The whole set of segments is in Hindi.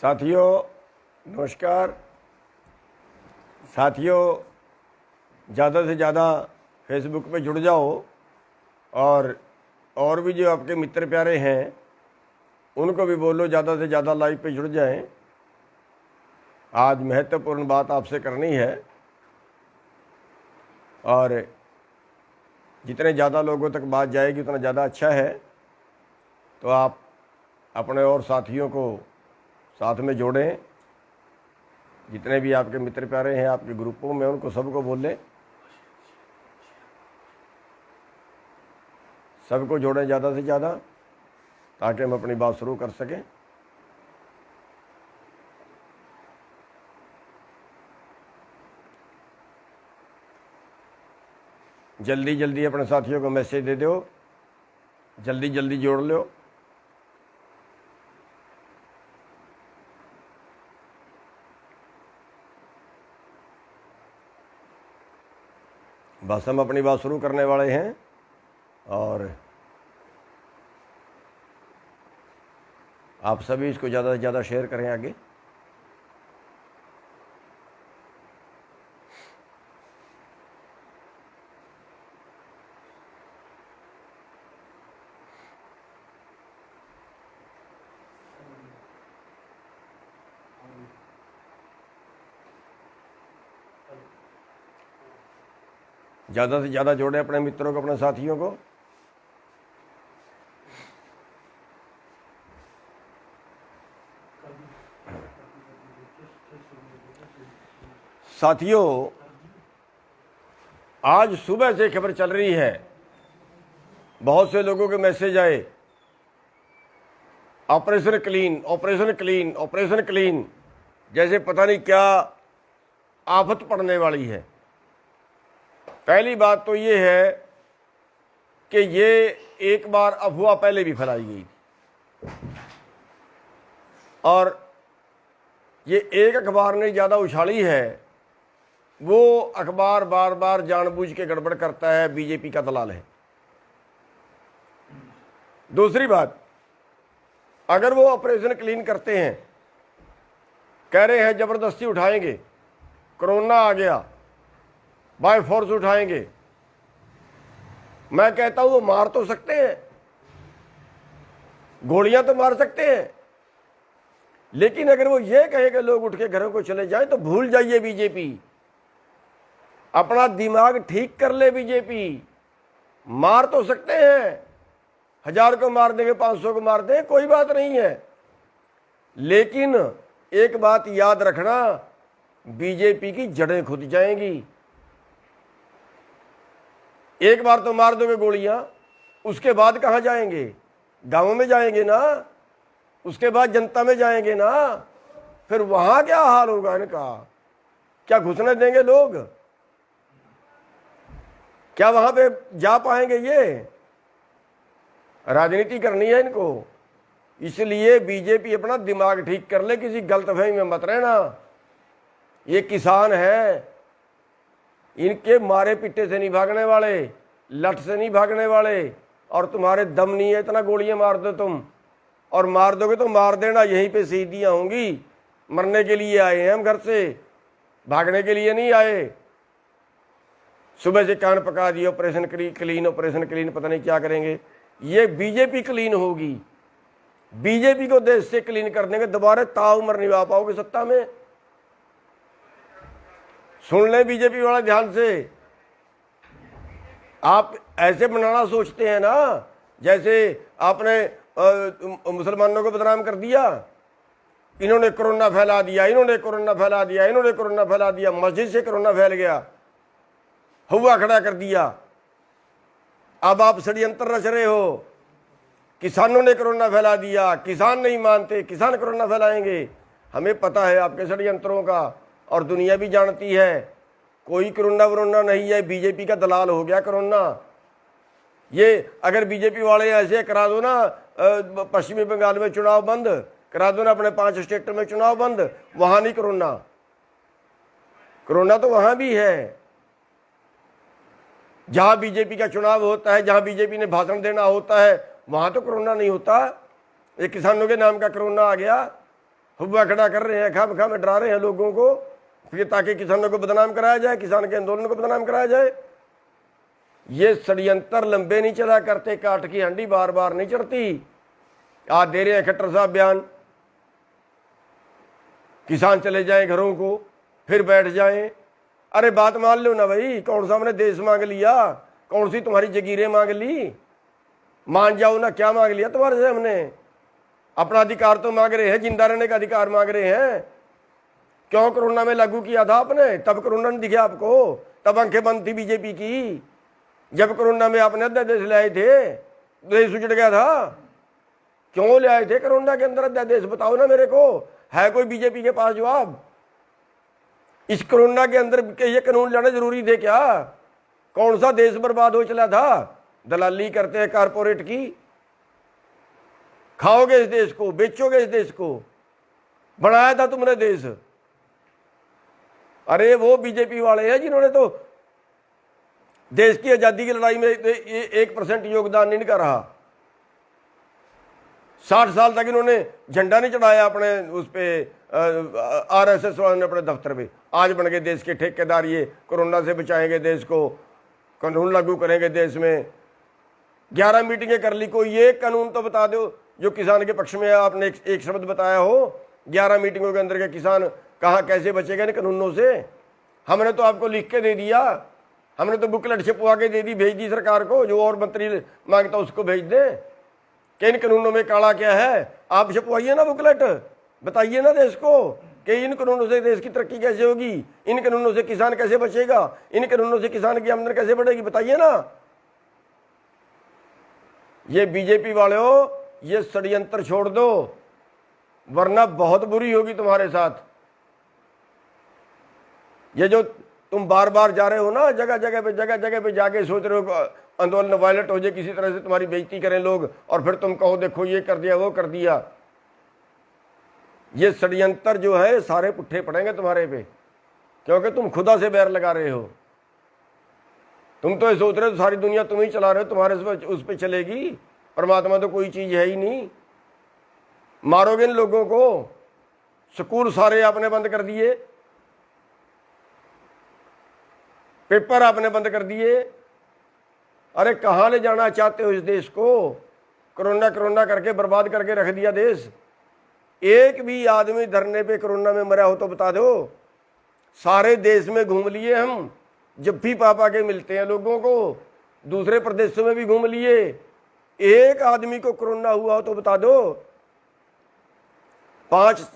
साथियों नमस्कार। साथियों ज़्यादा से ज़्यादा फेसबुक पे जुड़ जाओ और भी जो आपके मित्र प्यारे हैं उनको भी बोलो ज़्यादा से ज़्यादा लाइव पे जुड़ जाएं। आज महत्वपूर्ण बात आपसे करनी है और जितने ज़्यादा लोगों तक बात जाएगी उतना ज़्यादा अच्छा है। तो आप अपने और साथियों को साथ में जोड़ें। जितने भी आपके मित्र प्यारे हैं आपके ग्रुपों में उनको सबको बोलें, सबको जोड़ें ज़्यादा से ज़्यादा ताकि हम अपनी बात शुरू कर सकें। जल्दी जल्दी अपने साथियों को मैसेज दे दो, जल्दी जल्दी जोड़ लो। बस हम अपनी बात शुरू करने वाले हैं और आप सभी इसको ज़्यादा से ज़्यादा शेयर करें आगे। ज़्यादा से ज़्यादा जोड़ें अपने मित्रों को, अपने साथियों को। साथियों आज सुबह से खबर चल रही है, बहुत से लोगों के मैसेज आए, operation clean, operation clean, operation clean, जैसे पता नहीं क्या आफत पड़ने वाली है। पहली बात तो ये है कि ये एक बार अफवाह पहले भी फैलाई गई थी और ये एक अखबार ने ज़्यादा उछाली है। वो अखबार बार बार जानबूझ के गड़बड़ करता है, बीजेपी का दलाल है। दूसरी बात, अगर वो ऑपरेशन क्लीन करते हैं, कह रहे हैं जबरदस्ती उठाएंगे, कोरोना आ गया बाय फोर्स उठाएंगे, मैं कहता हूं वो मार तो सकते हैं, गोलियां तो मार सकते हैं, लेकिन अगर वो ये कहे कि लोग उठ के घरों को चले जाएं तो भूल जाइए बीजेपी। अपना दिमाग ठीक कर ले बीजेपी। मार तो सकते हैं, 1000 को मार देंगे, 500 को मार दें, कोई बात नहीं है, लेकिन एक बात याद रखना, बीजेपी की जड़ें खुद जाएंगी। एक बार तो मार दोगे गोलियां, उसके बाद कहां जाएंगे? गांवों में जाएंगे ना, उसके बाद जनता में जाएंगे ना, फिर वहां क्या हाल होगा इनका? क्या घुसने देंगे लोग? क्या वहां पे जा पाएंगे? ये राजनीति करनी है इनको, इसलिए बीजेपी अपना दिमाग ठीक कर ले, किसी गलतफहमी में मत रहना। ये किसान है, इनके मारे पिट्टे से नहीं भागने वाले, लठ से नहीं भागने वाले, और तुम्हारे दम नहीं है इतना गोलियां मार दो तुम, और मार दोगे तो मार देना, यहीं पे शहीदियां होंगी। मरने के लिए आए हैं हम घर से, भागने के लिए नहीं आए। सुबह से कान पका दिए, ऑपरेशन क्लीन, ऑपरेशन क्लीन, पता नहीं क्या करेंगे। ये बीजेपी क्लीन होगी, बीजेपी को देश से क्लीन कर देंगे, दोबारा ताउम्र नहीं आ पाओगे सत्ता में। सुन ले बीजेपी वाला ध्यान से, आप ऐसे बनाना सोचते हैं ना जैसे आपने मुसलमानों को बदनाम कर दिया, इन्होंने कोरोना फैला दिया, इन्होंने कोरोना फैला दिया, इन्होंने कोरोना फैला दिया, मस्जिद से कोरोना फैल गया, हुआ खड़ा कर दिया। अब आप षड्यंत्र रच रहे हो, किसानों ने कोरोना फैला दिया, किसान नहीं मानते, किसान कोरोना फैलाएंगे। हमें पता है आपके षड्यंत्रों का और दुनिया भी जानती है, कोई कोरोना वरोना नहीं है, बीजेपी का दलाल हो गया कोरोना। ये अगर बीजेपी वाले ऐसे करा दो ना, पश्चिमी बंगाल में चुनाव बंद करा दो ना, अपने 5 स्टेट में चुनाव बंद, वहां नहीं कोरोना। कोरोना तो वहां भी है, जहां बीजेपी का चुनाव होता है, जहां बीजेपी ने भाषण देना होता है, वहां तो कोरोना नहीं होता। ये किसानों के नाम का कोरोना आ गया, हुआ खड़ा कर रहे हैं, खाम में डरा रहे हैं लोगों को, फिर ताकि किसानों को बदनाम कराया जाए, किसान के आंदोलन को बदनाम कराया जाए। ये षड्यंत्र लंबे नहीं चला करते, काट की हंडी बार बार नहीं चढ़ती। आज दे रहे हैं खट्टर साहब बयान, किसान चले जाएं घरों को, फिर बैठ जाएं। अरे बात मान लो ना भाई, कौन सा हमने देश मांग लिया, कौन सी तुम्हारी जगीरें मांग ली, मान जाओ ना। क्या मांग लिया तुम्हारे से हमने? अपना अधिकार तो मांग रहे हैं, जिंदा रहने का अधिकार मांग रहे हैं। क्यों कोरोना में लागू किया था आपने? तब कोरोना नहीं दिखे आपको, तब आंखें बंद थी बीजेपी की। जब कोरोना में आपने अध्यादेश ले आए थे, देश उजड़ गया था। क्यों ले आए थे कोरोना के अंदर अध्यादेश? बताओ ना मेरे को, है कोई बीजेपी के पास जवाब? इस कोरोना के अंदर ये कानून लाना जरूरी थे क्या? कौन सा देश बर्बाद हो चला था? दलाली करते हैं कारपोरेट की। खाओगे इस देश को, बेचोगे इस देश को, बनाया था तुमने देश। अरे वो बीजेपी वाले हैं जिन्होंने तो देश की आजादी की लड़ाई में 1% योगदान नहीं कर रहा। 60 साल तक इन्होंने झंडा नहीं चढ़ाया अपने उस पे, आरएसएस वालों ने अपने दफ्तर पे। आज बन गए देश के ठेकेदार, ये कोरोना से बचाएंगे देश को, कानून लागू करेंगे देश में। 11 मीटिंगें कर ली, कोई एक कानून तो बता दो जो किसान के पक्ष में है। आपने एक शब्द बताया हो 11 मीटिंगों के अंदर के किसान कहाँ कैसे बचेगा इन कानूनों से? हमने तो आपको लिख के दे दिया, हमने तो बुकलेट छपवा के दे दी, भेज दी सरकार को, जो और मंत्री मांगता उसको भेज दें कि इन कानूनों में काला क्या है। आप छपवाइए ना बुकलेट, बताइए ना देश को कि इन कानूनों से देश की तरक्की कैसे होगी, इन कानूनों से किसान कैसे बचेगा, इन कानूनों से किसान की आमदनी कैसे बढ़ेगी, बताइए ना। ये बीजेपी वाले हो, ये षड्यंत्र छोड़ दो, वरना बहुत बुरी होगी तुम्हारे साथ। ये जो तुम बार बार जा रहे हो ना, जगह जगह पे जाके सोच रहे हो आंदोलन वायलेंट हो जाए, किसी तरह से तुम्हारी बेइज्जती करें लोग, और फिर तुम कहो देखो ये कर दिया वो कर दिया। ये षड्यंत्र जो है सारे पुट्ठे पड़ेंगे तुम्हारे पे, क्योंकि तुम खुदा से बैर लगा रहे हो। तुम तो ये सोच रहे हो सारी दुनिया तुम ही चला रहे हो, तुम्हारे उस पर चलेगी। परमात्मा तो कोई चीज है ही नहीं। मारोगे इन लोगों को। स्कूल सारे आपने बंद कर दिए, पेपर आपने बंद कर दिए। अरे कहाँ ले जाना चाहते हो इस देश को? कोरोना कोरोना करके बर्बाद करके रख दिया देश। एक भी आदमी धरने पे कोरोना में मरा हो तो बता दो। सारे देश में घूम लिए हम, जब भी पापा के मिलते हैं लोगों को, दूसरे प्रदेशों में भी घूम लिए। एक आदमी को कोरोना हुआ हो तो बता दो। 5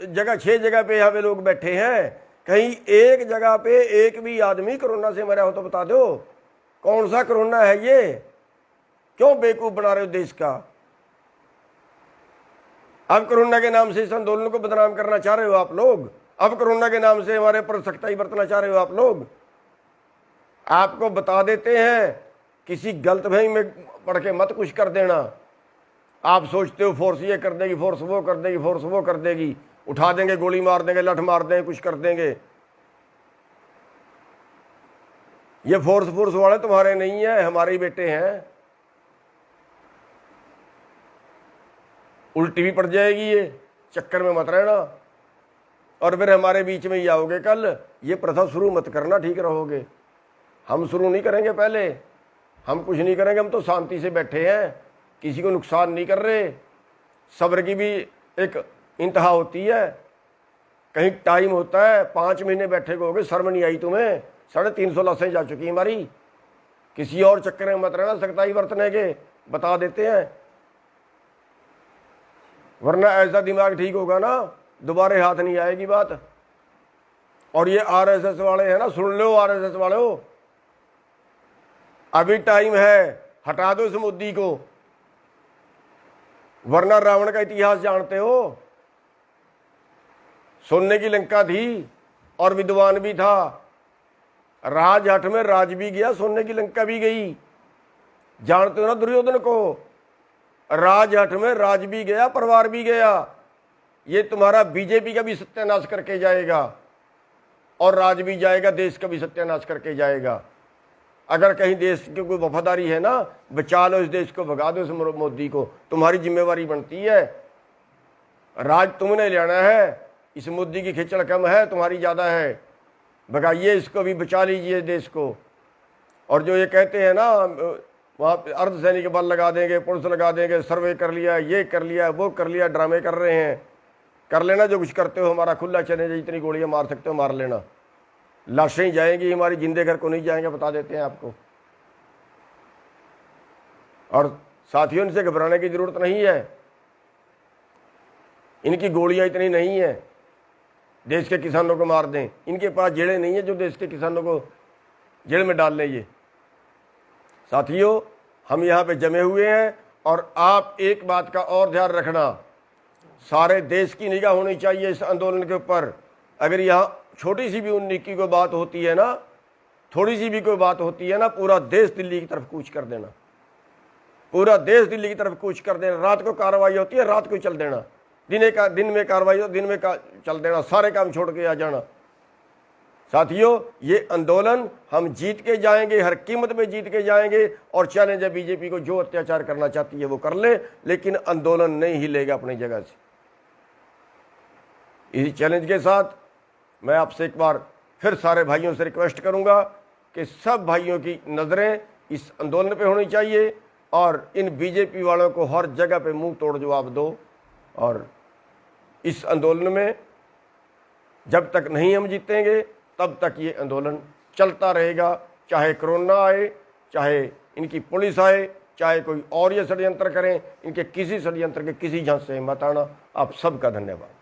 जगह 6 जगह पे यहाँ पे लोग बैठे हैं, कहीं एक जगह पे एक भी आदमी कोरोना से मरा हो तो बता दो। कौन सा कोरोना है ये? क्यों बेवकूफ बना रहे हो देश का? अब कोरोना के नाम से इस आंदोलन को बदनाम करना चाह रहे हो आप लोग। अब कोरोना के नाम से हमारे पर सख्ताई बरतना चाह रहे हो आप लोग। आपको बता देते हैं, किसी गलतफहमी में पढ़ के मत कुछ कर देना। आप सोचते हो फोर्स ये कर देगी, फोर्स वो कर देगी, फोर्स वो कर देगी, उठा देंगे, गोली मार देंगे, लठ मार देंगे, कुछ कर देंगे। ये फोर्स वाले तुम्हारे नहीं है, हमारे ही बेटे हैं। उल्टी भी पड़ जाएगी, ये चक्कर में मत रहना, और फिर हमारे बीच में ही आओगे कल। ये प्रथा शुरू मत करना, ठीक रहोगे। हम शुरू नहीं करेंगे, पहले हम कुछ नहीं करेंगे। हम तो शांति से बैठे हैं, किसी को नुकसान नहीं कर रहे। सब्र की भी एक इंतहा होती है, कहीं टाइम होता है। 5 महीने बैठे हो गए, शर्म नहीं आई तुम्हें? 350 लाशें जा चुकी हमारी। किसी और चक्कर में मत रहना सख्ताई बरतने के, बता देते हैं, वरना ऐसा दिमाग ठीक होगा ना, दोबारा हाथ नहीं आएगी बात। और ये आरएसएस वाले हैं ना, सुन लो आरएसएस वाले हो, अभी टाइम है, हटा दो इस मोदी को, वरना रावण का इतिहास जानते हो। सोने की लंका थी और विद्वान भी था, राजहट में राज भी गया, सोने की लंका भी गई। जानते हो ना दुर्योधन को, राजहट में राज भी गया, परिवार भी गया। ये तुम्हारा बीजेपी का भी सत्यानाश करके जाएगा, और राज भी जाएगा, देश का भी सत्यानाश करके जाएगा। अगर कहीं देश की कोई वफादारी है ना, बचा लो इस देश को, भगा दो इस मोदी को, तुम्हारी जिम्मेवारी बनती है। राज तुमने लेना है, इस मुद्दे की खिचड़ कम है, तुम्हारी ज़्यादा है, भगाइए इसको भी, बचा लीजिए देश को। और जो ये कहते हैं ना वहाँ पे अर्धसैनिक बल लगा देंगे, पुलिस लगा देंगे, सर्वे कर लिया, ये कर लिया, वो कर लिया, ड्रामे कर रहे हैं। कर लेना जो कुछ करते हो, हमारा खुला चैलेंज है, जितनी गोलियां मार सकते हो मार लेना। लाशें जाएंगी हमारी, जिंदे घर को नहीं जाएंगे, बता देते हैं आपको। और साथियों, इनसे घबराने की जरूरत नहीं है, इनकी गोलियां इतनी नहीं है देश के किसानों को मार दें। इनके पास जेड़े नहीं है जो देश के किसानों को जेल में डाल लें। ये साथियों, हम यहाँ पे जमे हुए हैं, और आप एक बात का और ध्यान रखना, सारे देश की निगाह होनी चाहिए इस आंदोलन के ऊपर। अगर यहाँ छोटी सी भी उन्नीस की कोई बात होती है ना, थोड़ी सी भी कोई बात होती है ना, पूरा देश दिल्ली की तरफ कूच कर देना, पूरा देश दिल्ली की तरफ कूच कर देना। रात को कार्रवाई होती है, रात को चल देना, दिन में कार्रवाई हो, दिन में चल देना, सारे काम छोड़ के आ जाना। साथियों, ये आंदोलन हम जीत के जाएंगे, हर कीमत में जीत के जाएंगे। और चैलेंज है बीजेपी को, जो अत्याचार करना चाहती है वो कर ले, लेकिन आंदोलन नहीं हिलेगा अपनी जगह से। इसी चैलेंज के साथ मैं आपसे एक बार फिर सारे भाइयों से रिक्वेस्ट करूंगा कि सब भाइयों की नज़रें इस आंदोलन पे होनी चाहिए, और इन बीजेपी वालों को हर जगह पे मुंह तोड़ जवाब दो। और इस आंदोलन में जब तक नहीं हम जीतेंगे तब तक ये आंदोलन चलता रहेगा, चाहे कोरोना आए, चाहे इनकी पुलिस आए, चाहे कोई और ये षड्यंत्र करें। इनके किसी षड्यंत्र के किसी झांसे से मत आना। आप सबका धन्यवाद।